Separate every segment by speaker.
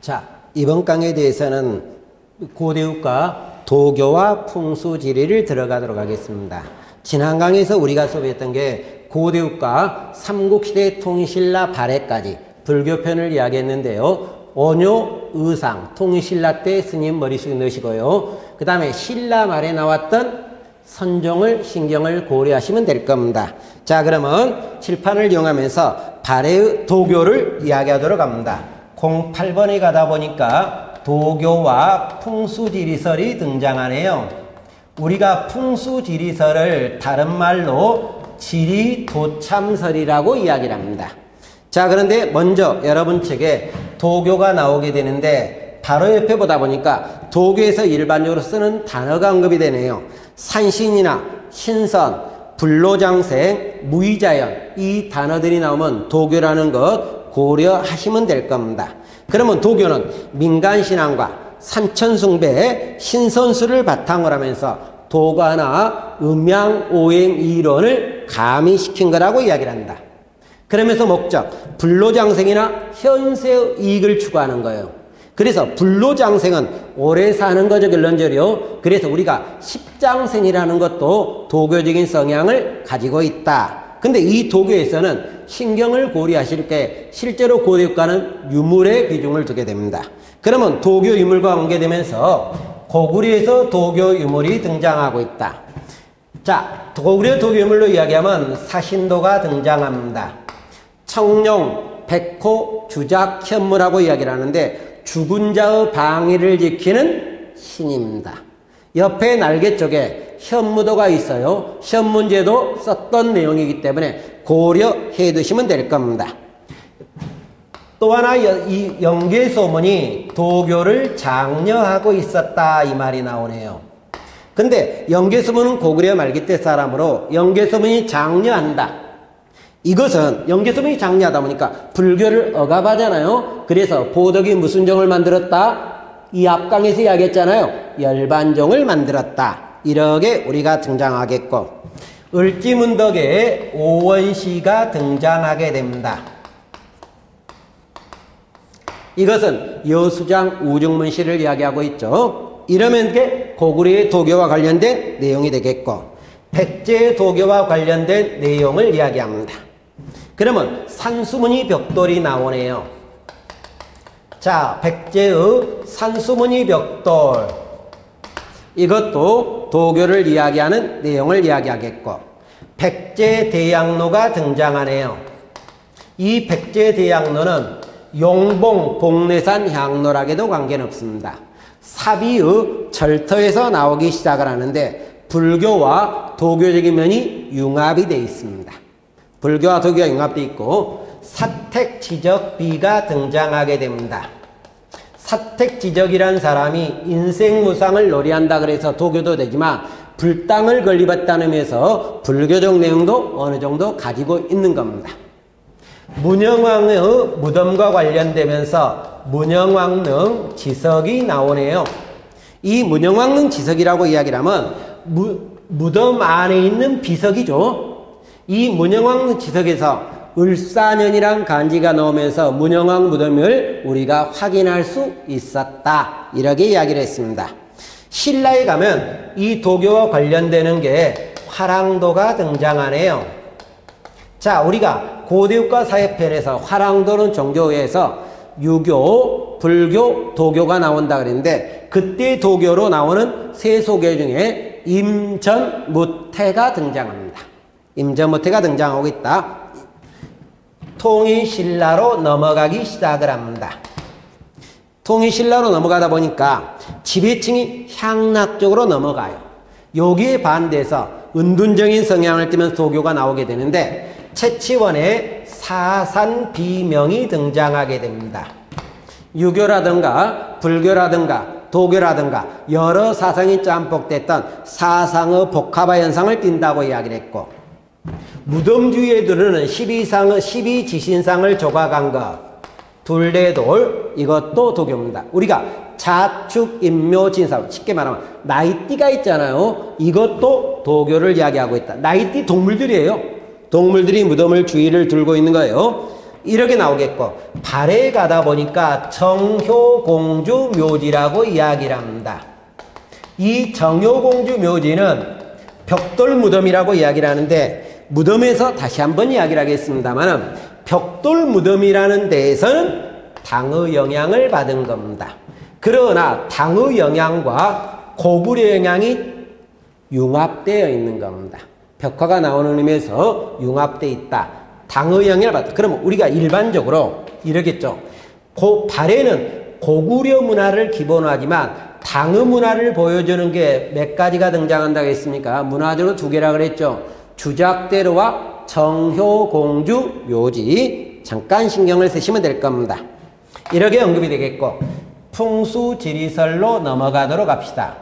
Speaker 1: 자, 이번 강의에 대해서는 고대국가 도교와 풍수지리를 들어가도록 하겠습니다. 지난 강의에서 우리가 수업했던 게 고대국가 삼국시대 통일신라 발해까지 불교편을 이야기했는데요. 원효, 의상, 통일신라 때 스님 머릿속에 넣으시고요. 그 다음에 신라 말에 나왔던 선종을 신경을 고려하시면 될 겁니다. 자, 그러면 칠판을 이용하면서 발해의 도교를 이야기하도록 합니다. 08번에 가다 보니까 도교와 풍수지리설이 등장하네요. 우리가 풍수지리설을 다른 말로 지리도참설이라고 이야기를 합니다. 자, 그런데 먼저 여러분 책에 도교가 나오게 되는데 바로 옆에 보다 보니까 도교에서 일반적으로 쓰는 단어가 언급이 되네요. 산신이나 신선, 불로장생, 무의자연 이 단어들이 나오면 도교라는 것 고려하시면 될 겁니다. 그러면 도교는 민간신앙과 삼천숭배, 신선수를 바탕으로 하면서 도가나 음양오행 이론을 가미시킨 거라고 이야기를 한다. 그러면서 목적, 불로장생이나 현세의 이익을 추구하는 거예요. 그래서 불로장생은 오래 사는 거죠, 결론적으로. 그래서 우리가 십장생이라는 것도 도교적인 성향을 가지고 있다. 근데 이 도교에서는 신경을 고려하실 때 실제로 고대국가는 유물의 비중을 두게 됩니다. 그러면 도교 유물과 관계되면서 고구려에서 도교 유물이 등장하고 있다. 자, 고구려 도교 유물로 이야기하면 사신도가 등장합니다. 청룡, 백호, 주작, 현무라고 이야기를 하는데 죽은 자의 방위를 지키는 신입니다. 옆에 날개 쪽에 현무도가 있어요. 현문제도 썼던 내용이기 때문에 고려해 두시면 될 겁니다. 또 하나 이 영계소문이 도교를 장려하고 있었다 이 말이 나오네요. 근데 영계소문은 고구려 말기 때 사람으로 영계소문이 장려한다. 이것은 영계소문이 장려하다 보니까 불교를 억압하잖아요. 그래서 보덕이 무슨 종을 만들었다? 이 앞강에서 이야기했잖아요. 열반종을 만들었다. 이렇게 우리가 등장하겠고, 을지문덕에 오원시가 등장하게 됩니다. 이것은 여수장 우중문시를 이야기하고 있죠. 이러면 이게 고구려의 도교와 관련된 내용이 되겠고, 백제의 도교와 관련된 내용을 이야기합니다. 그러면 산수문이 벽돌이 나오네요. 자, 백제의 산수문이 벽돌, 이것도 도교를 이야기하는 내용을 이야기하겠고, 백제대양로가 등장하네요. 이 백제대양로는 용봉, 복례산 향로락에도 관계는 없습니다. 사비의 절터에서 나오기 시작을 하는데 불교와 도교적인 면이 융합이 되어 있습니다. 불교와 도교가 융합되어 있고, 사택지적비가 등장하게 됩니다. 사택지적이란 사람이 인생무상을 놀이한다 그래서 도교도 되지만 불당을 건립했다는 의미에서 불교적 내용도 어느 정도 가지고 있는 겁니다. 문영왕의 무덤과 관련되면서 문영왕릉 지석이 나오네요. 이 문영왕릉 지석이라고 이야기를 하면 무덤 안에 있는 비석이죠. 이 문영왕릉 지석에서 을사년이란 간지가 나오면서 문영왕 무덤을 우리가 확인할 수 있었다. 이렇게 이야기를 했습니다. 신라에 가면 이 도교와 관련되는 게 화랑도가 등장하네요. 자, 우리가 고대국가 사회편에서 화랑도는 종교에서 유교, 불교, 도교가 나온다 그랬는데 그때 도교로 나오는 세소교 중에 임전무태가 등장합니다. 임전무태가 등장하고 있다. 통일신라로 넘어가기 시작을 합니다. 통일신라로 넘어가다 보니까 지배층이 향락 쪽으로 넘어가요. 여기에 반대해서 은둔적인 성향을 띠면서 도교가 나오게 되는데 채치원의 사산비명이 등장하게 됩니다. 유교라든가 불교라든가 도교라든가 여러 사상이 짬뽕됐던 사상의 복합화 현상을 띈다고 이야기를 했고, 무덤주의에 들으는 12지신상을 조각한 것, 둘레돌, 이것도 도교입니다. 우리가 자축, 인묘, 진사, 쉽게 말하면 나이띠가 있잖아요. 이것도 도교를 이야기하고 있다. 나이띠 동물들이에요. 동물들이 무덤을 주위를 들고 있는 거예요. 이렇게 나오겠고, 발에 가다 보니까 정효공주 묘지라고 이야기를 합니다. 이 정효공주 묘지는 벽돌 무덤이라고 이야기를 하는데, 무덤에서 다시 한번 이야기를 하겠습니다만, 벽돌 무덤이라는 데에서는 당의 영향을 받은 겁니다. 그러나 당의 영향과 고구려 영향이 융합되어 있는 겁니다. 벽화가 나오는 의미에서 융합되어 있다. 당의 영향을 받다. 그러면 우리가 일반적으로 이러겠죠. 발에는 고구려 문화를 기본으로 하지만 당의 문화를 보여주는 게 몇 가지가 등장한다고 했습니까? 문화적으로 두 개라 그랬죠. 주작대로와 정효공주 묘지. 잠깐 신경을 쓰시면 될 겁니다. 이렇게 언급이 되겠고, 풍수지리설로 넘어가도록 합시다.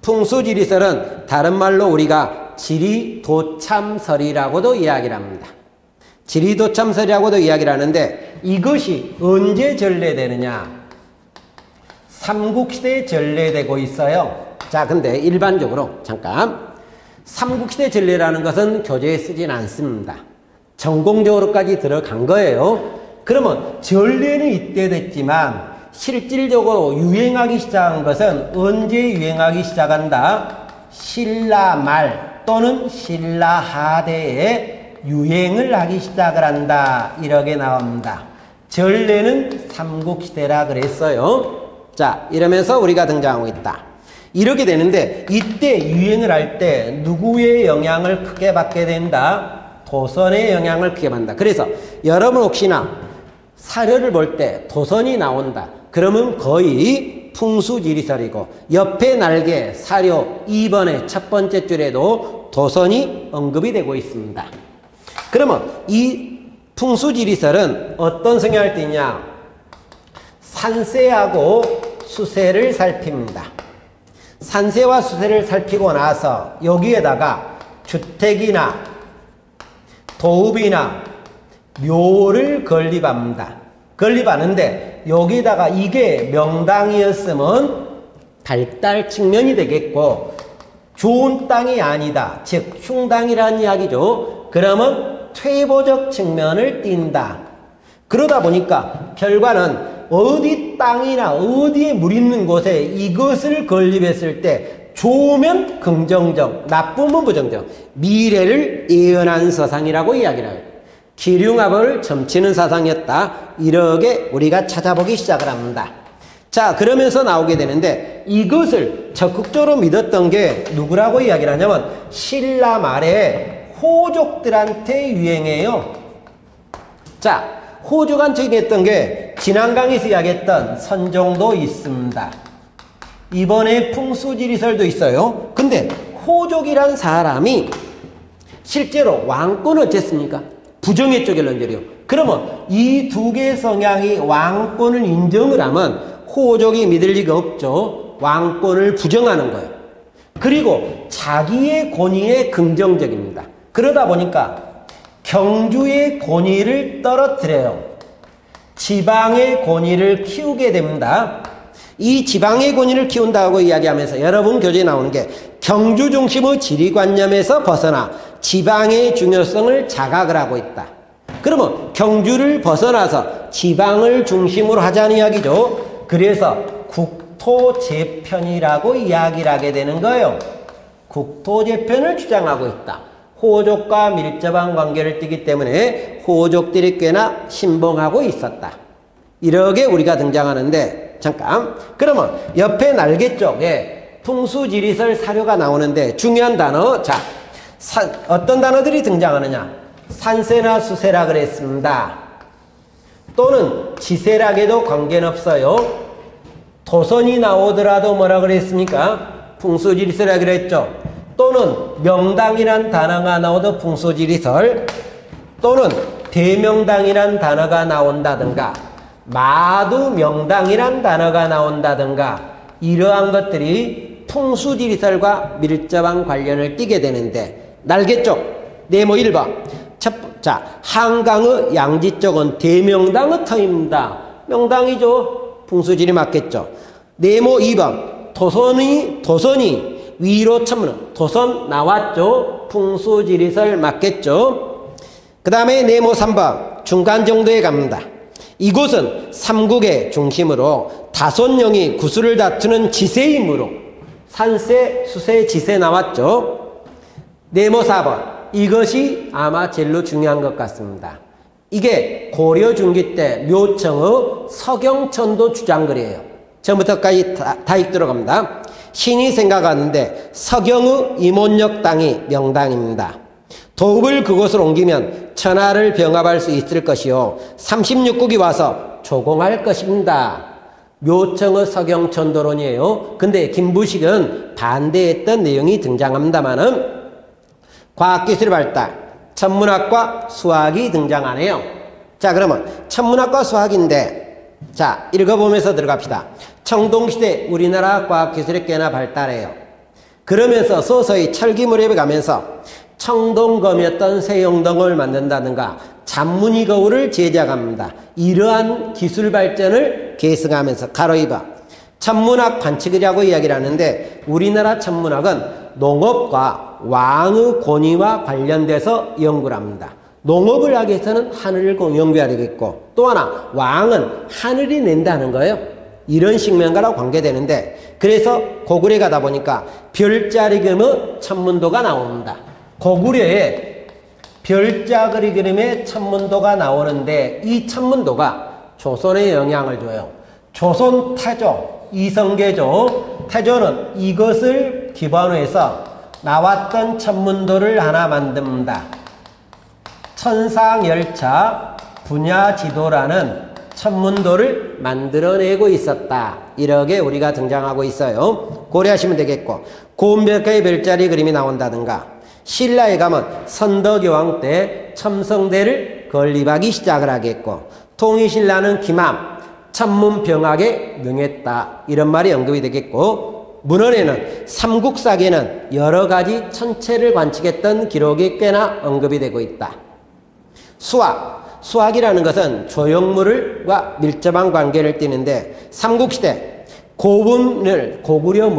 Speaker 1: 풍수지리설은 다른 말로 우리가 지리도참설이라고도 이야기를 합니다. 지리도참설이라고도 이야기를 하는데, 이것이 언제 전래되느냐? 삼국시대에 전래되고 있어요. 자, 근데 일반적으로 잠깐, 삼국시대 전래라는 것은 교재에 쓰진 않습니다. 전공적으로까지 들어간 거예요. 그러면 전래는 이때 됐지만 실질적으로 유행하기 시작한 것은 언제 유행하기 시작한다? 신라 말 또는 신라 하대에 유행을 하기 시작을 한다. 이렇게 나옵니다. 전래는 삼국시대라 그랬어요. 자, 이러면서 우리가 등장하고 있다. 이렇게 되는데, 이때 유행을 할 때 누구의 영향을 크게 받게 된다? 도선의 영향을 크게 받는다. 그래서 여러분 혹시나 사료를 볼 때 도선이 나온다. 그러면 거의 풍수지리설이고, 옆에 날개 사료 2번의 첫 번째 줄에도 도선이 언급이 되고 있습니다. 그러면 이 풍수지리설은 어떤 성향을 띠냐? 산세하고 수세를 살핍니다. 산세와 수세를 살피고 나서 여기에다가 주택이나 도읍이나 묘를 건립합니다. 건립하는데 여기다가 이게 명당이었으면 발달 측면이 되겠고, 좋은 땅이 아니다. 즉 흉당이라는 이야기죠. 그러면 퇴보적 측면을 띈다. 그러다 보니까 결과는 어디 땅이나 어디에 물 있는 곳에 이것을 건립했을 때 좋으면 긍정적, 나쁘면 부정적, 미래를 예언한 사상이라고 이야기를 해요. 기륭합을 점치는 사상이었다. 이렇게 우리가 찾아보기 시작을 합니다. 자, 그러면서 나오게 되는데, 이것을 적극적으로 믿었던 게 누구라고 이야기를 하냐면 신라 말에 호족들한테 유행해요. 자, 호족한테 유행했던 게 지난 강의에서 이야기했던 선종도 있습니다. 이번에 풍수지리설도 있어요. 근데 호족이란 사람이 실제로 왕권은 어쨌습니까? 부정했죠, 결론적으로. 그러면 이 두 개의 성향이 왕권을 인정을 하면 호족이 믿을 리가 없죠. 왕권을 부정하는 거예요. 그리고 자기의 권위에 긍정적입니다. 그러다 보니까 경주의 권위를 떨어뜨려요. 지방의 권위를 키우게 됩니다. 이 지방의 권위를 키운다고 이야기하면서 여러분 교재에 나오는 게 경주 중심의 지리관념에서 벗어나 지방의 중요성을 자각을 하고 있다. 그러면 경주를 벗어나서 지방을 중심으로 하자는 이야기죠. 그래서 국토재편이라고 이야기를 하게 되는 거예요. 국토재편을 주장하고 있다. 호족과 밀접한 관계를 띠기 때문에 호족들이 꽤나 신봉하고 있었다. 이렇게 우리가 등장하는데, 잠깐, 그러면 옆에 날개 쪽에 풍수지리설 사료가 나오는데 중요한 단어, 자, 어떤 단어들이 등장하느냐? 산세나 수세라 그랬습니다. 또는 지세락에도 관계는 없어요. 도선이 나오더라도 뭐라 그랬습니까? 풍수지리설이라 그랬죠. 또는 명당이란 단어가 나오도 풍수지리설, 또는 대명당이란 단어가 나온다든가 마두명당이란 단어가 나온다든가 이러한 것들이 풍수지리설과 밀접한 관련을 띠게 되는데, 날개 쪽 네모 1번 자, 한강의 양지 쪽은 대명당의 터입니다. 명당이죠. 풍수지리 맞겠죠. 네모 2번 도선이 위로 쳐면 도선 나왔죠. 풍수지리설 맞겠죠. 그 다음에 네모 3번 중간 정도에 갑니다. 이곳은 삼국의 중심으로 5명이 구슬을 다투는 지세이므로 산세, 수세, 지세 나왔죠. 네모 4번. 이것이 아마 제일로 중요한 것 같습니다. 이게 고려 중기 때 묘청의 서경천도 주장글이에요. 처음부터까지 다 읽도록 합니다. 신이 생각하는데 서경의 이몬역 땅이 명당입니다. 도읍을 그곳으로 옮기면 천하를 병합할 수 있을 것이요 36국이 와서 조공할 것입니다. 묘청의 서경천도론이에요. 근데 김부식은 반대했던 내용이 등장합니다만은 과학기술의 발달, 천문학과 수학이 등장하네요. 자, 그러면 천문학과 수학인데 자, 읽어보면서 들어갑시다. 청동시대 우리나라 과학기술이 꽤나 발달해요. 그러면서 서서히 철기 무렵에 가면서 청동검이었던 세용동을 만든다든가 잔무늬 거울을 제작합니다. 이러한 기술 발전을 계승하면서 가로 입어 천문학 관측이라고 이야기를 하는데 우리나라 천문학은 농업과 왕의 권위와 관련돼서 연구를 합니다. 농업을 하기 위해서는 하늘을 연구해야 되겠고 또 하나 왕은 하늘이 낸다는 거예요. 이런 식면과랑 관계되는데 그래서 고구려에 가다 보니까 별자리 그림의 천문도가 나옵니다. 고구려에 별자리 그림의 천문도가 나오는데 이 천문도가 조선에 영향을 줘요. 조선 태조, 이성계조, 태조는 이것을 기반으로 해서 나왔던 천문도를 하나 만듭니다. 천상열차 분야지도라는 천문도를 만들어내고 있었다. 이렇게 우리가 등장하고 있어요. 고려하시면 되겠고 고운별가의 별자리 그림이 나온다든가 신라에 가면 선덕여왕 때 첨성대를 건립하기 시작을 하겠고 통일신라는 김암 천문병학에 능했다. 이런 말이 언급이 되겠고 문헌에는 삼국사계는 여러 가지 천체를 관측했던 기록이 꽤나 언급이 되고 있다. 수학이라는 것은 조형물과 밀접한 관계를 띠는데 삼국시대 고구려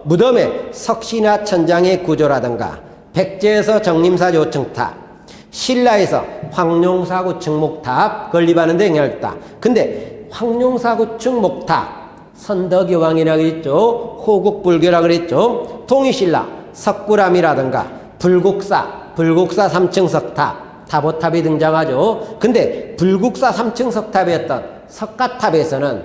Speaker 1: 무덤에 석시나 천장의 구조라든가 백제에서 정림사 요청탑, 신라에서 황룡사 구층 목탑 건립하는 데 영향을 줬다. 근데 황룡사 구층 목탑 선덕여왕이라고 그랬죠. 호국불교라고 그랬죠. 통일신라 석굴암이라든가 불국사 3층 석탑 타보탑이 등장하죠. 근데 불국사 3층 석탑이었던 석가탑에서는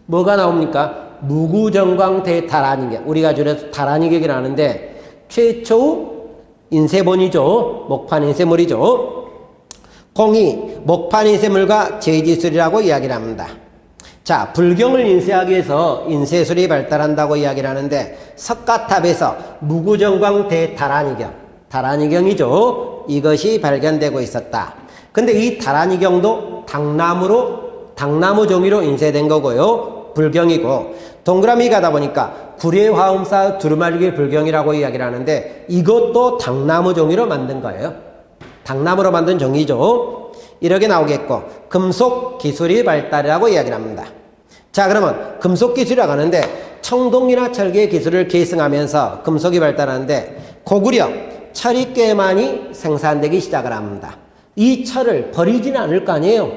Speaker 1: 뭐가 나옵니까? 무구정광 대타라니경, 우리가 줄여서 타라니경이라고 하는데 최초의 인쇄본이죠. 목판 인쇄물이죠. 공이 목판 인쇄물과 제지술이라고 이야기를 합니다. 자, 불경을 인쇄하기 위해서 인쇄술이 발달한다고 이야기를 하는데 석가탑에서 무구정광 대타라니경, 타라니경이죠. 이것이 발견되고 있었다. 근데 이 타라니경도 당나무 종이로 인쇄된 거고요. 불경이고 동그라미 가다 보니까 구례화엄사 두루마리기 불경이라고 이야기를 하는데 이것도 당나무 종이로 만든 거예요. 당나무로 만든 종이죠. 이렇게 나오겠고 금속 기술이 발달이라고 이야기를 합니다. 자, 그러면 금속 기술이라고 하는데 청동이나 철계 기술을 계승하면서 금속이 발달하는데 고구려 철이 꽤 많이 생산되기 시작을 합니다. 이 철을 버리지는 않을 거 아니에요.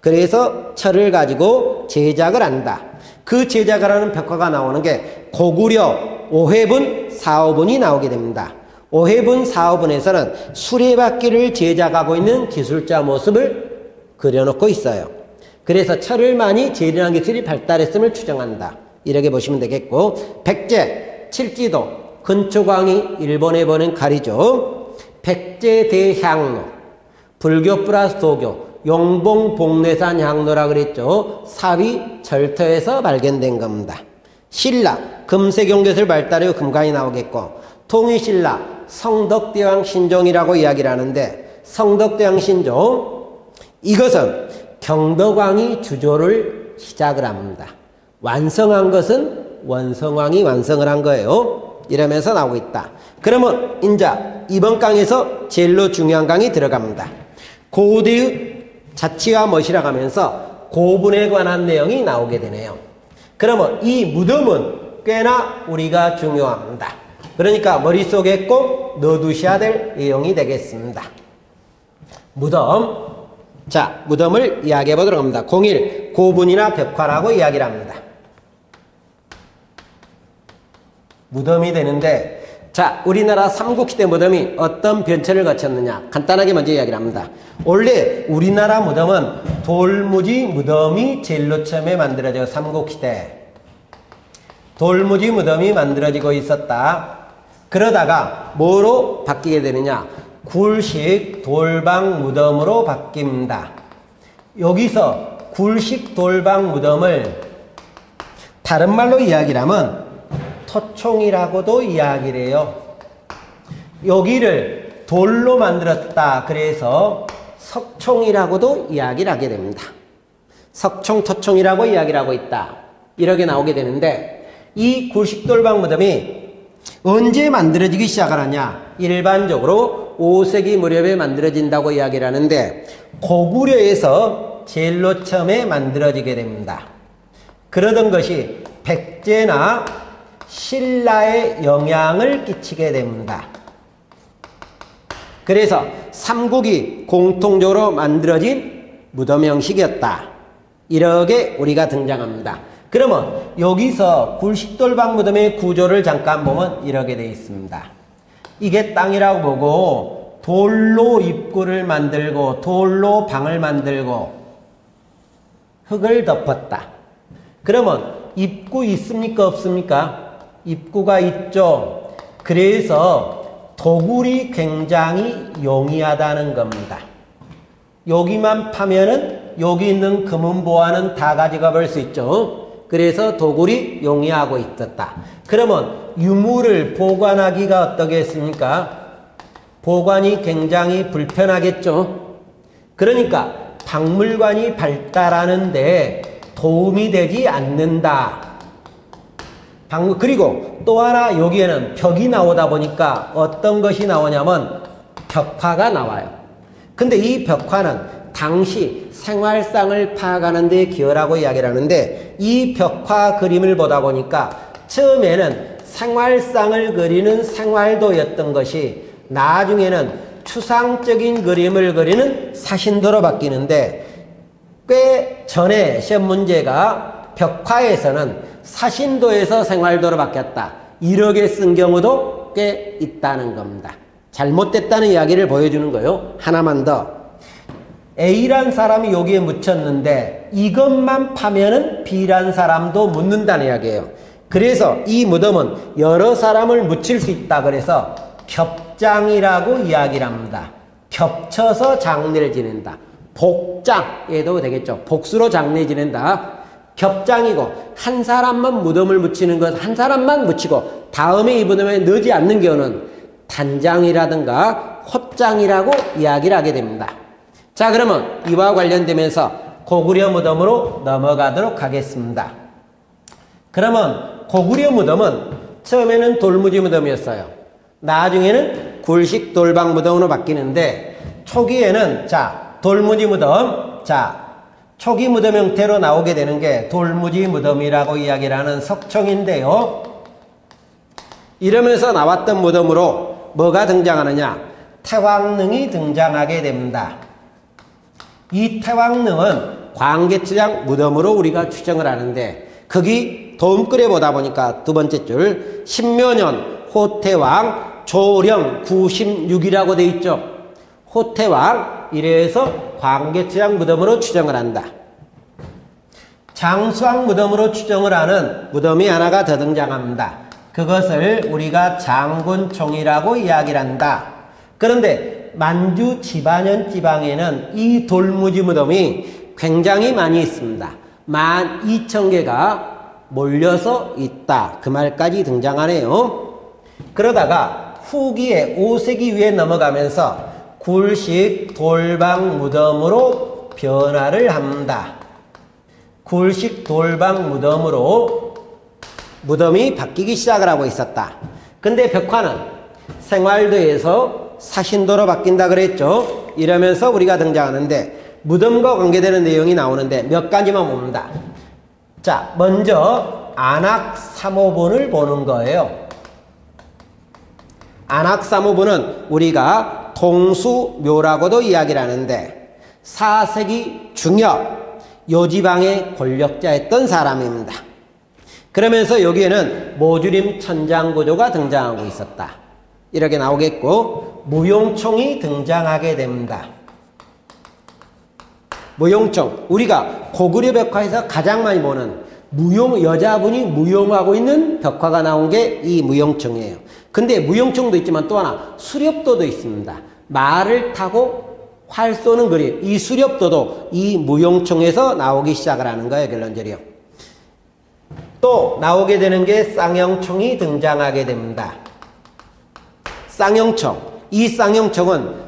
Speaker 1: 그래서 철을 가지고 제작을 한다. 그 제작을 하는 벽화가 나오는 게 고구려 5회분 4호분이 나오게 됩니다. 5회분 4호분에서는 수레바퀴를 제작하고 있는 기술자 모습을 그려놓고 있어요. 그래서 철을 많이 재련한 기술이 발달했음을 추정한다. 이렇게 보시면 되겠고 백제, 칠지도, 근초광이 일본에 보낸 칼이죠. 백제대향로, 불교 플러스 도교, 용봉복례산 향로라 그랬죠. 사위 절터에서 발견된 겁니다. 신라 금세경계술 발달의 금관이 나오겠고 통일신라 성덕대왕 신종이라고 이야기를 하는데 성덕대왕 신종 이것은 경덕왕이 주조를 시작을 합니다. 완성한 것은 원성왕이 완성을 한 거예요. 이러면서 나오고 있다. 그러면 인자 이번 강에서 제일로 중요한 강이 들어갑니다. 고대의 자치와 멋이라고 하면서 고분에 관한 내용이 나오게 되네요. 그러면 이 무덤은 꽤나 우리가 중요합니다. 그러니까 머릿속에 꼭 넣어두셔야 될 내용이 되겠습니다. 무덤 자, 무덤을 이야기해 보도록 합니다. 01. 고분이나 벽화라고 이야기를 합니다. 무덤이 되는데, 자, 우리나라 삼국시대 무덤이 어떤 변천을 거쳤느냐 간단하게 먼저 이야기를 합니다. 원래 우리나라 무덤은 돌무지 무덤이 제일로 처음에 만들어져. 삼국시대 돌무지 무덤이 만들어지고 있었다. 그러다가 뭐로 바뀌게 되느냐, 굴식 돌방 무덤으로 바뀝니다. 여기서 굴식 돌방 무덤을 다른 말로 이야기를 하면 토총이라고도 이야기를 해요. 여기를 돌로 만들었다. 그래서 석총이라고도 이야기를 하게 됩니다. 석총, 토총이라고 이야기를 하고 있다. 이렇게 나오게 되는데, 이 굴식돌방 무덤이 언제 만들어지기 시작하느냐, 일반적으로 5세기 무렵에 만들어진다고 이야기를 하는데, 고구려에서 제일로 처음에 만들어지게 됩니다. 그러던 것이 백제나 신라에 영향을 끼치게 됩니다. 그래서 삼국이 공통적으로 만들어진 무덤 형식이었다. 이렇게 우리가 등장합니다. 그러면 여기서 굴식돌방 무덤의 구조를 잠깐 보면 이렇게 되어 있습니다. 이게 땅이라고 보고 돌로 입구를 만들고 돌로 방을 만들고 흙을 덮었다. 그러면 입구 있습니까? 없습니까? 입구가 있죠. 그래서 도굴이 굉장히 용이하다는 겁니다. 여기만 파면은 여기 있는 금은보화는 다 가져가 볼 수 있죠. 그래서 도굴이 용이하고 있었다. 그러면 유물을 보관하기가 어떻겠습니까? 보관이 굉장히 불편하겠죠. 그러니까 박물관이 발달하는데 도움이 되지 않는다. 그리고 또 하나 여기에는 벽이 나오다 보니까 어떤 것이 나오냐면 벽화가 나와요. 근데 이 벽화는 당시 생활상을 파악하는 데 기여라고 이야기를 하는데, 이 벽화 그림을 보다 보니까 처음에는 생활상을 그리는 생활도였던 것이 나중에는 추상적인 그림을 그리는 사신도로 바뀌는데, 꽤 전에 시험 문제가 벽화에서는 사신도에서 생활도로 바뀌었다. 이렇게 쓴 경우도 꽤 있다는 겁니다. 잘못됐다는 이야기를 보여주는 거예요. 하나만 더. A란 사람이 여기에 묻혔는데 이것만 파면은 B란 사람도 묻는다는 이야기예요. 그래서 이 무덤은 여러 사람을 묻힐 수 있다. 그래서 겹장이라고 이야기를 합니다. 겹쳐서 장례를 지낸다. 복장에도 되겠죠. 복수로 장례 지낸다. 겹장이고 한 사람만 무덤을 묻히는 것, 한 사람만 묻히고 다음에 이 무덤에 넣지 않는 경우는 단장이라든가 헛장이라고 이야기를 하게 됩니다. 자, 그러면 이와 관련되면서 고구려 무덤으로 넘어가도록 하겠습니다. 그러면 고구려 무덤은 처음에는 돌무지 무덤이었어요. 나중에는 굴식 돌방 무덤으로 바뀌는데, 초기에는 자, 돌무지 무덤, 자, 초기 무덤 형태로 나오게 되는 게 돌무지 무덤이라고 이야기를 하는 석총인데요. 이러면서 나왔던 무덤으로 뭐가 등장하느냐? 태왕릉이 등장하게 됩니다. 이 태왕릉은 광개추장 무덤으로 우리가 추정을 하는데, 거기 도움글에 보다 보니까 두 번째 줄 신묘년 호태왕 조령 96이라고 돼 있죠. 호태왕 이래서 광개추장 무덤으로 추정을 한다. 장수왕 무덤으로 추정을 하는 무덤이 하나가 더 등장합니다. 그것을 우리가 장군총이라고 이야기를 한다. 그런데 만주 지반현 지방에는 이 돌무지 무덤이 굉장히 많이 있습니다. 12,000개가 몰려서 있다. 그 말까지 등장하네요. 그러다가 후기에 5세기 위에 넘어가면서 굴식 돌방 무덤으로 변화를 합니다. 굴식 돌방 무덤으로 무덤이 바뀌기 시작을 하고 있었다. 근데 벽화는 생활도에서 사신도로 바뀐다 그랬죠. 이러면서 우리가 등장하는데 무덤과 관계되는 내용이 나오는데 몇 가지만 봅니다. 자, 먼저 안악삼호본을 보는 거예요. 안악삼호본은 우리가 동수묘라고도 이야기를 하는데, 4세기 중엽 요지방의 권력자였던 사람입니다. 그러면서 여기에는 모주림 천장구조가 등장하고 있었다. 이렇게 나오겠고 무용총이 등장하게 됩니다. 무용총, 우리가 고구려 벽화에서 가장 많이 보는 여자분이 무용하고 있는 벽화가 나온 게 이 무용총이에요. 근데 무용총도 있지만 또 하나 수렵도도 있습니다. 말을 타고 활 쏘는 그림, 이 수렵도도 이 무용총에서 나오기 시작을 하는 거예요. 결론적으로요. 또 나오게 되는 게 쌍용총이 등장하게 됩니다. 쌍용총, 이 쌍용총은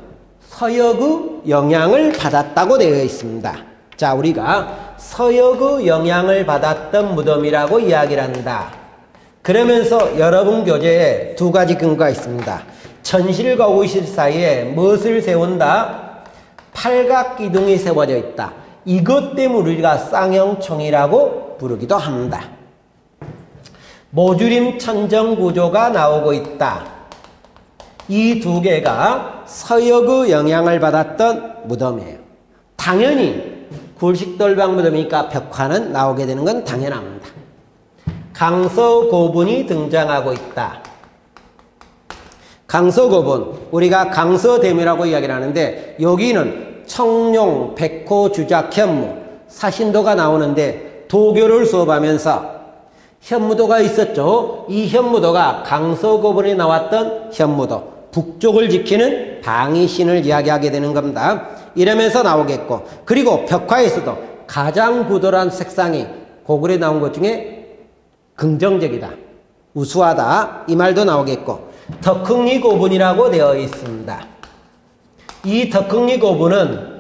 Speaker 1: 서역의 영향을 받았다고 되어 있습니다. 자, 우리가 서역의 영향을 받았던 무덤이라고 이야기를 한다. 그러면서 여러분 교재에 두 가지 근거가 있습니다. 천실과 오실 사이에 무엇을 세운다? 팔각기둥이 세워져 있다. 이것 때문에 우리가 쌍용총이라고 부르기도 합니다. 모주림 천정구조가 나오고 있다. 이 두 개가 서역의 영향을 받았던 무덤이에요. 당연히 굴식돌방 무덤이니까 벽화는 나오게 되는 건 당연합니다. 강서고분이 등장하고 있다. 강서고분, 우리가 강서대묘라고 이야기를 하는데 여기는 청룡, 백호, 주작, 현무, 사신도가 나오는데 도교를 수업하면서 현무도가 있었죠. 이 현무도가 강서고분에 나왔던 현무도, 북쪽을 지키는 방위신을 이야기하게 되는 겁니다. 이러면서 나오겠고, 그리고 벽화에서도 가장 구도란 색상이 고구려에 나온 것 중에 긍정적이다, 우수하다, 이 말도 나오겠고, 덕흥리 고분이라고 되어 있습니다. 이 덕흥리 고분은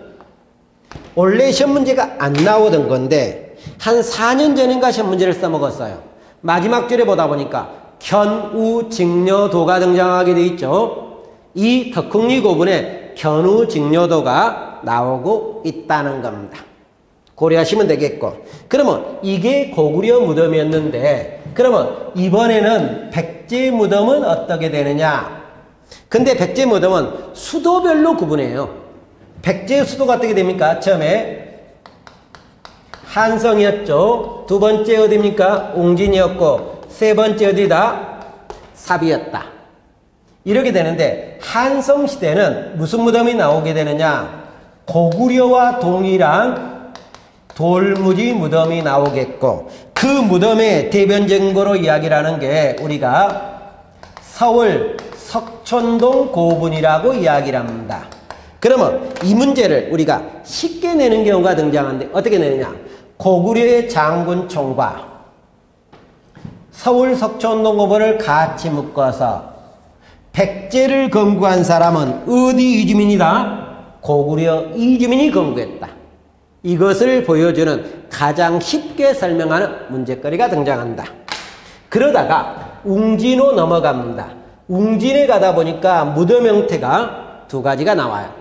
Speaker 1: 원래 시험 문제가 안 나오던 건데 한 4년 전인가 시험 문제를 써먹었어요. 마지막 줄에 보다 보니까 견우직녀도가 등장하게 되어 있죠. 이 덕흥리 고분에 견우직녀도가 나오고 있다는 겁니다. 고려하시면 되겠고, 그러면 이게 고구려 무덤이었는데 그러면 이번에는 백제 무덤은 어떻게 되느냐? 근데 백제 무덤은 수도별로 구분해요. 백제의 수도가 어떻게 됩니까? 처음에 한성이었죠. 두 번째 어디입니까? 웅진이었고, 세 번째 어디다? 삽이었다. 이렇게 되는데 한성시대는 무슨 무덤이 나오게 되느냐? 고구려와 동일한 돌무지 무덤이 나오겠고, 그 무덤의 대변적인 거로 이야기를 하는 게 우리가 서울 석촌동 고분이라고 이야기를 합니다. 그러면 이 문제를 우리가 쉽게 내는 경우가 등장하는데 어떻게 내느냐? 고구려의 장군총과 서울 석촌동 고분을 같이 묶어서 백제를 건국한 사람은 어디 이주민이다? 고구려 이주민이 건국했다. 이것을 보여주는 가장 쉽게 설명하는 문제거리가 등장한다. 그러다가 웅진으로 넘어갑니다. 웅진에 가다 보니까 무덤 형태가 두 가지가 나와요.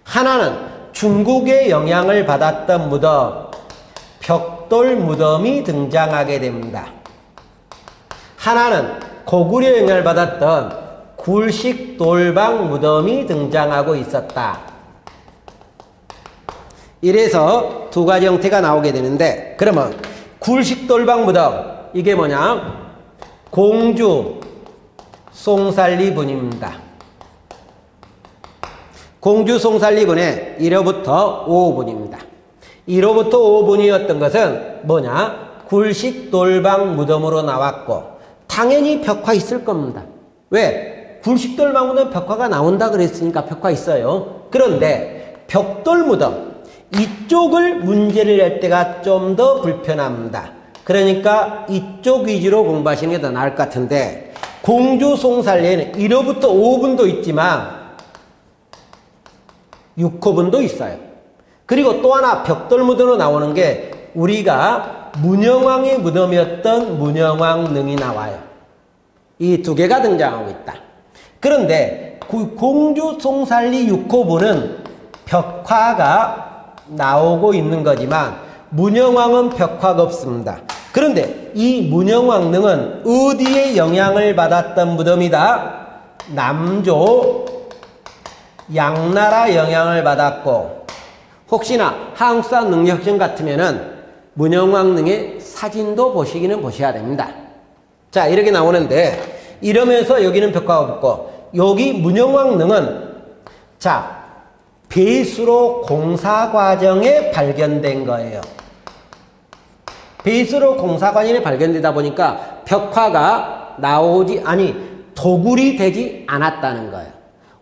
Speaker 1: 하나는 중국의 영향을 받았던 무덤, 벽돌 무덤이 등장하게 됩니다. 하나는 고구려 영향을 받았던 굴식 돌방 무덤이 등장하고 있었다. 이래서 두 가지 형태가 나오게 되는데, 그러면 굴식 돌방 무덤, 이게 뭐냐? 공주 송살리분입니다. 공주 송살리분의 1호부터 5호분입니다. 1호부터 5호분이었던 것은 뭐냐? 굴식 돌방 무덤으로 나왔고, 당연히 벽화 있을 겁니다. 왜? 굴식 돌방 무덤 벽화가 나온다 그랬으니까 벽화 있어요. 그런데 벽돌 무덤, 이쪽을 문제를 낼 때가 좀 더 불편합니다. 그러니까 이쪽 위주로 공부하시는 게 더 나을 것 같은데, 공주 송살리에는 1호부터 5호분도 있지만 6호분도 있어요. 그리고 또 하나 벽돌 무덤으로 나오는 게 우리가 문영왕의 무덤이었던 문영왕 능이 나와요. 이 두 개가 등장하고 있다. 그런데 공주 송살리 6호분은 벽화가 나오고 있는 거지만 문영왕은 벽화가 없습니다. 그런데 이 문영왕릉은 어디에 영향을 받았던 무덤이다? 남조 양나라 영향을 받았고, 혹시나 한국사 능력시험 같으면은 문영왕릉의 사진도 보시기는 보셔야 됩니다. 자, 이렇게 나오는데 이러면서 여기는 벽화가 붙고 여기 문영왕릉은 자, 배수로 공사 과정에 발견된 거예요. 배수로 공사 과정에 발견되다 보니까 벽화가 나오지 도굴이 되지 않았다는 거예요.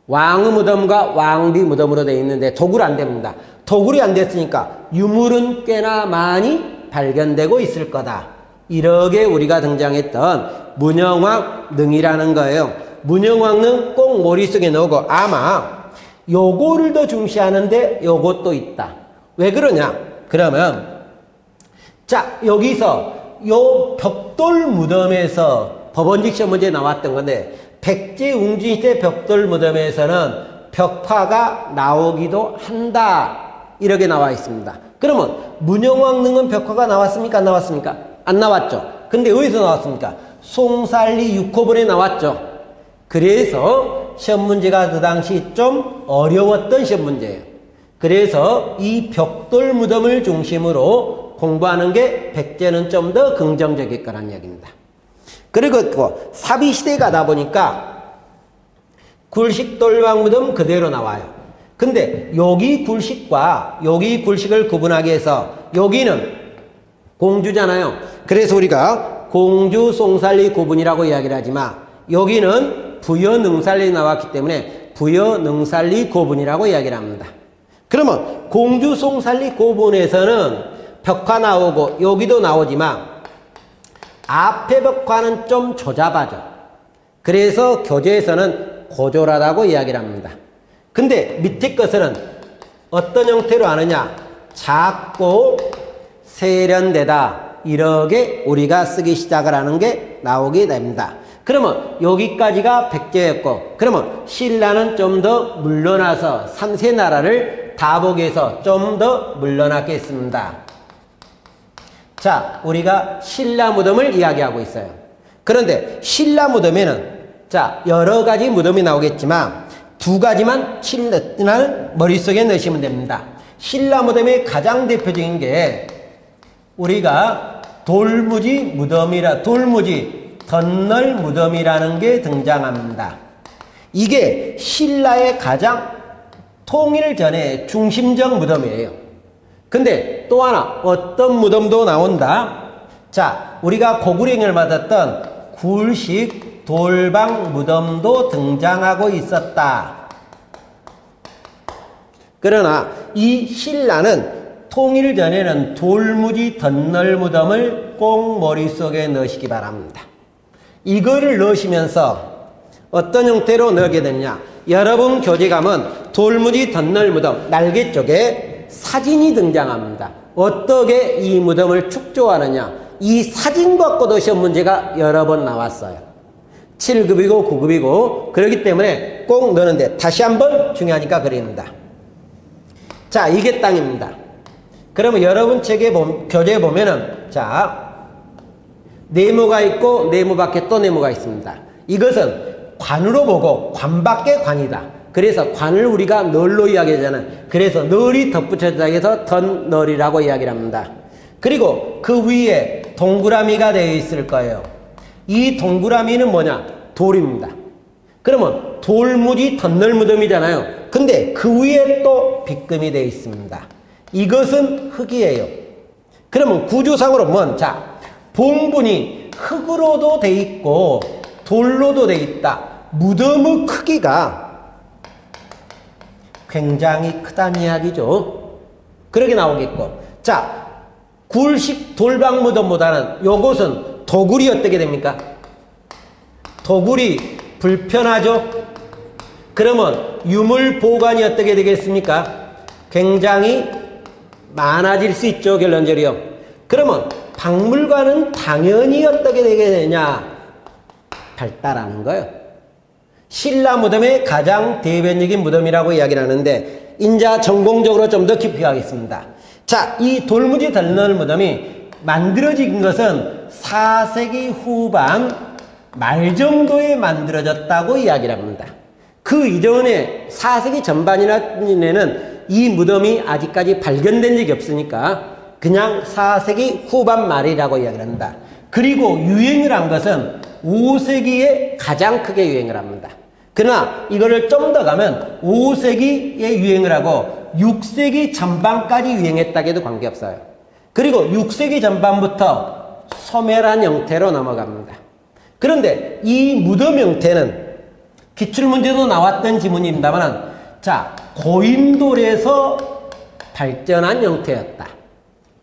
Speaker 1: 왕의 무덤과 왕비 무덤으로 되어 있는데 도굴 안 됩니다. 도굴이 안 됐으니까 유물은 꽤나 많이 발견되고 있을 거다. 이렇게 우리가 등장했던 문영왕릉이라는 거예요. 문영왕릉 꼭 머릿속에 넣고 아마 요거를 더 중시하는데 요것도 있다. 왜 그러냐? 그러면 자, 여기서 요 벽돌 무덤에서 법원직 시험 문제에 나왔던 건데 백제웅진시대 벽돌 무덤에서는 벽화가 나오기도 한다. 이렇게 나와 있습니다. 그러면 문영왕릉은 벽화가 나왔습니까? 안 나왔습니까? 안 나왔죠. 근데 어디서 나왔습니까? 송살리 6호본에 나왔죠. 그래서 시험 문제가 그 당시 좀 어려웠던 시험 문제예요. 그래서 이 벽돌 무덤을 중심으로 공부하는 게 백제는 좀 더 긍정적일 거란 이야기입니다. 그리고 사비시대에 가다 보니까 굴식 돌방무덤 그대로 나와요. 근데 여기 굴식과 여기 굴식을 구분하기 위해서 여기는 공주잖아요. 그래서 우리가 공주 송살리 구분이라고 이야기를 하지만 여기는 부여능살리 나왔기 때문에 부여능살리 구분이라고 이야기를 합니다. 그러면 공주 송살리 구분에서는 벽화 나오고 여기도 나오지만 앞에 벽화는 좀 조잡하죠. 그래서 교재에서는 고졸하다고 이야기를 합니다. 근데 밑에 것은 어떤 형태로 하느냐? 작고 세련되다. 이렇게 우리가 쓰기 시작을 하는 게 나오게 됩니다. 그러면 여기까지가 백제였고 그러면 신라는 좀 더 물러나서 3세 나라를 다 보기 위해서 좀 더 물러났겠습니다. 자, 우리가 신라 무덤을 이야기하고 있어요. 그런데 신라 무덤에는 자, 여러 가지 무덤이 나오겠지만 두 가지만 머릿속에 넣으시면 됩니다. 신라 무덤의 가장 대표적인 게 우리가 돌무지 덧널 무덤이라는 게 등장합니다. 이게 신라의 가장 통일 전에 중심적 무덤이에요. 근데 또 하나 어떤 무덤도 나온다. 자, 우리가 고구려행을 맞았던 굴식 돌방 무덤도 등장하고 있었다. 그러나 이 신라는 통일 전에는 돌무지 덧널 무덤을 꼭 머릿속에 넣으시기 바랍니다. 이거를 넣으시면서 어떤 형태로 넣게 되냐? 여러분 교재 가면 돌무지 덧널 무덤 날개 쪽에 사진이 등장합니다. 어떻게 이 무덤을 축조하느냐? 이 사진 갖고도 시험 문제가 여러 번 나왔어요. 7급이고 9급이고 그렇기 때문에 꼭 넣는데 다시 한번 중요하니까 그립니다. 자, 이게 땅입니다. 그러면 여러분 교재에 보면은 자, 네모가 있고 네모 밖에 또 네모가 있습니다. 이것은 관으로 보고 관 밖에 관이다. 그래서 관을 우리가 널로 이야기하잖아요. 그래서 널이 덧붙여져 해서 덧널이라고 이야기를 합니다. 그리고 그 위에 동그라미가 되어 있을 거예요. 이 동그라미는 뭐냐? 돌입니다. 그러면 돌무지 덧널 무덤이잖아요. 근데 그 위에 또 빗금이 되어 있습니다. 이것은 흙이에요. 그러면 구조상으로 뭔? 자, 봉분이 흙으로도 돼 있고 돌로도 돼 있다. 무덤의 크기가 굉장히 크다는 이야기죠. 그렇게 나오겠고. 자, 굴식 돌방 무덤보다는 요것은 도굴이 어떻게 됩니까? 도굴이 불편하죠. 그러면 유물 보관이 어떻게 되겠습니까? 굉장히 많아질 수 있죠. 결론적으로요. 그러면 박물관은 당연히 어떻게 되게 되냐? 발달하는 거예요. 신라 무덤의 가장 대변적인 무덤이라고 이야기를 하는데 인자 전공적으로 좀 더 깊이 가겠습니다. 자, 이 돌무지 덧널 무덤이 만들어진 것은 4세기 후반 말 정도에 만들어졌다고 이야기를 합니다. 그 이전에 4세기 전반이나 내는 이 무덤이 아직까지 발견된 적이 없으니까 그냥 4세기 후반 말이라고 이야기를 한다. 그리고 유행을 한 것은 5세기에 가장 크게 유행을 합니다. 그러나 이거를 좀 더 가면 5세기에 유행을 하고 6세기 전반까지 유행했다고 해도 관계없어요. 그리고 6세기 전반부터 소멸한 형태로 넘어갑니다. 그런데 이 무덤 형태는 기출문제도 나왔던 지문입니다만, 자, 고인돌에서 발전한 형태였다.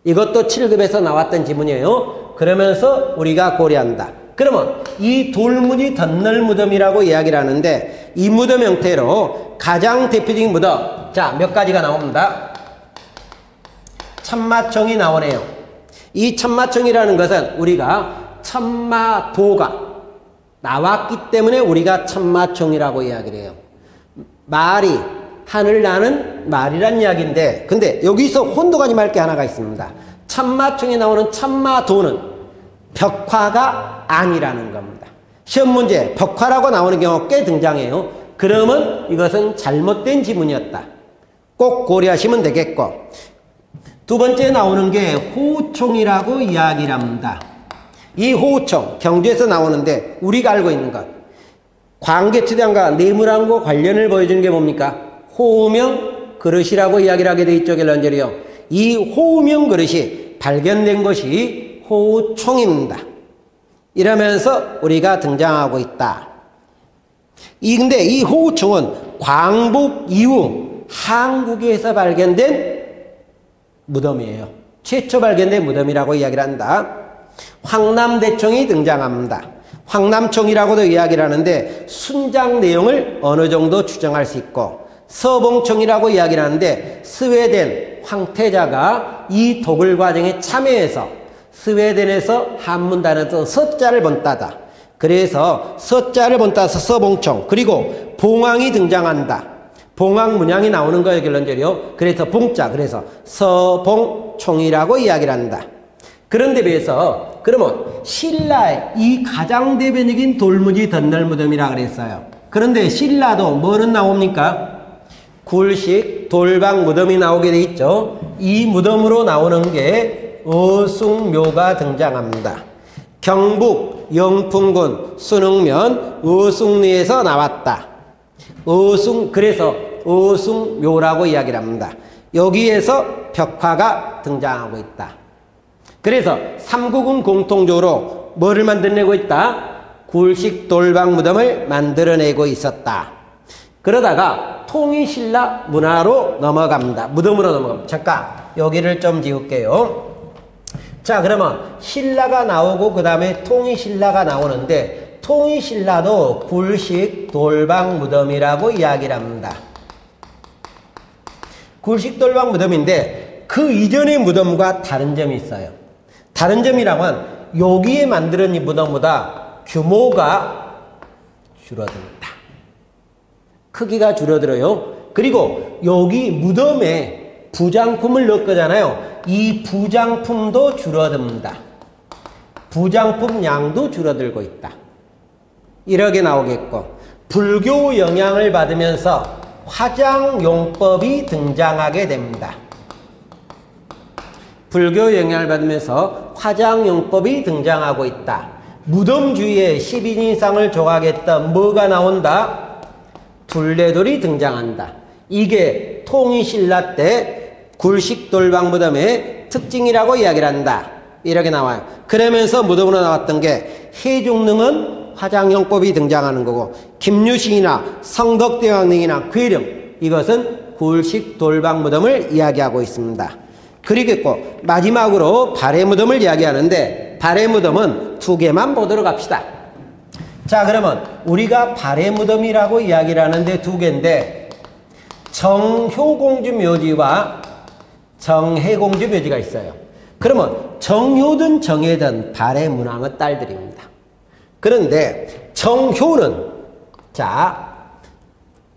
Speaker 1: 이것도 7급에서 나왔던 지문이에요. 그러면서 우리가 고려한다. 그러면 이 돌무늬 덧널 무덤이라고 이야기를 하는데, 이 무덤 형태로 가장 대표적인 무덤, 자, 몇 가지가 나옵니다. 천마총이 나오네요. 이 천마총이라는 것은 우리가 천마도가 나왔기 때문에 우리가 천마총이라고 이야기를 해요. 말이 하늘 나는 말이란 이야기인데, 근데 여기서 혼도가지 말 게 하나가 있습니다. 천마총에 나오는 천마도는 벽화가 아니라는 겁니다. 시험 문제 벽화라고 나오는 경우 꽤 등장해요. 그러면 이것은 잘못된 지문이었다. 꼭 고려하시면 되겠고, 두 번째 나오는 게 호총이라고 이야기를 합니다. 이 호총, 경주에서 나오는데 우리가 알고 있는 것, 광개추대왕과 내물왕과 관련을 보여주는 게 뭡니까? 호우명 그릇이라고 이야기를 하게 돼 있죠. 결론적으로요. 이 호우명 그릇이 발견된 것이 호총입니다. 이러면서 우리가 등장하고 있다. 근데 이 호총은 광복 이후 한국에서 발견된 무덤이에요. 최초 발견된 무덤이라고 이야기를 한다. 황남대총이 등장합니다. 황남총이라고도 이야기를 하는데 순장 내용을 어느 정도 추정할 수 있고, 서봉총이라고 이야기를 하는데 스웨덴 황태자가 이 도굴 과정에 참여해서 스웨덴에서 한문 단어에서 서자를 번따다. 그래서 서자를 번따서 서봉총, 그리고 봉황이 등장한다. 봉황 문양이 나오는 거예요. 결론적으로. 그래서 봉자, 그래서 서봉총이라고 이야기를 한다. 그런데 비해서 그러면 신라의 이 가장 대표적인 돌무지 덧널 무덤이라 그랬어요. 그런데 신라도 뭐는 나옵니까? 굴식 돌방 무덤이 나오게 돼 있죠. 이 무덤으로 나오는 게 어숭묘가 등장합니다. 경북 영풍군 순흥면 어숭리에서 나왔다. 그래서 어숭묘라고 이야기를 합니다. 여기에서 벽화가 등장하고 있다. 그래서 삼국은 공통적으로 뭐를 만들어내고 있다? 굴식 돌방 무덤을 만들어내고 있었다. 그러다가 통일신라 문화로 넘어갑니다. 무덤으로 넘어갑니다. 잠깐 여기를 좀 지울게요. 자, 그러면 신라가 나오고 그 다음에 통일신라가 나오는데, 통일신라도 굴식 돌방 무덤이라고 이야기를 합니다. 굴식 돌방 무덤인데 그 이전의 무덤과 다른 점이 있어요. 다른 점이라면 여기에 만드는 이 무덤보다 규모가 줄어듭니다. 크기가 줄어들어요. 그리고 여기 무덤에 부장품을 넣을 거잖아요. 이 부장품도 줄어듭니다. 부장품 양도 줄어들고 있다. 이렇게 나오겠고, 불교 영향을 받으면서 화장용법이 등장하게 됩니다. 불교 영향을 받으면서 화장용법이 등장하고 있다. 무덤 주위에 10인 이상을 조각했던 뭐가 나온다? 둘레돌이 등장한다. 이게 통일신라 때 굴식 돌방 무덤의 특징이라고 이야기를 한다. 이렇게 나와요. 그러면서 무덤으로 나왔던 게 해중릉은 화장용법이 등장하는 거고, 김유신이나 성덕대왕 등이나 괴령, 이것은 굴식 돌방 무덤을 이야기하고 있습니다. 그리고 마지막으로 발해 무덤을 이야기하는데, 발해 무덤은 두 개만 보도록 합시다. 자, 그러면 우리가 발해 무덤이라고 이야기를 하는데 두 개인데, 정효공주 묘지와 정혜공주 묘지가 있어요. 그러면 정효든 정혜든 발해 문왕의 딸들입니다. 그런데 정효는, 자,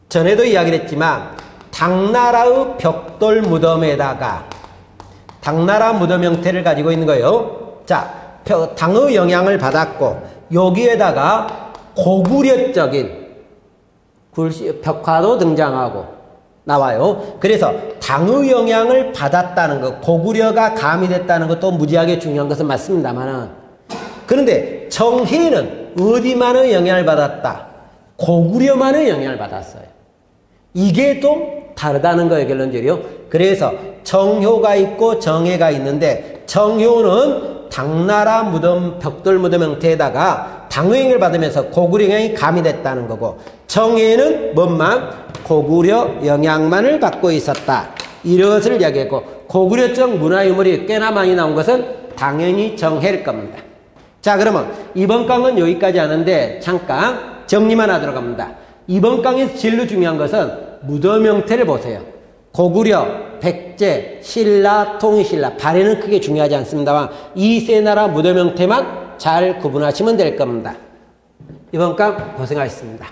Speaker 1: 전에도 이야기를 했지만 당나라의 벽돌 무덤에다가 당나라 무덤 형태를 가지고 있는 거예요. 자, 당의 영향을 받았고 여기에다가 고구려적인 벽화도 등장하고 나와요. 그래서 당의 영향을 받았다는 것, 고구려가 가미됐다는 것도 무지하게 중요한 것은 맞습니다만은, 그런데 정해는 어디만의 영향을 받았다? 고구려만의 영향을 받았어요. 이게 좀 다르다는 거예요, 결론적으로. 그래서 정효가 있고 정해가 있는데, 정효는 당나라 무덤, 벽돌 무덤 형태에다가 당의 영향을 받으면서 고구려 영향이 가미됐다는 거고, 정해는 뭔만? 고구려 영향만을 갖고 있었다. 이것을 이야기했고, 고구려적 문화유물이 꽤나 많이 나온 것은 당연히 정해일 겁니다. 자, 그러면 이번 강은 여기까지 하는데 잠깐 정리만 하도록 합니다. 이번 강에서 제일 중요한 것은 무덤 형태를 보세요. 고구려, 백제, 신라, 통일신라, 발해는 크게 중요하지 않습니다만 이 세 나라 무덤 형태만 잘 구분하시면 될 겁니다. 이번 강 고생하셨습니다.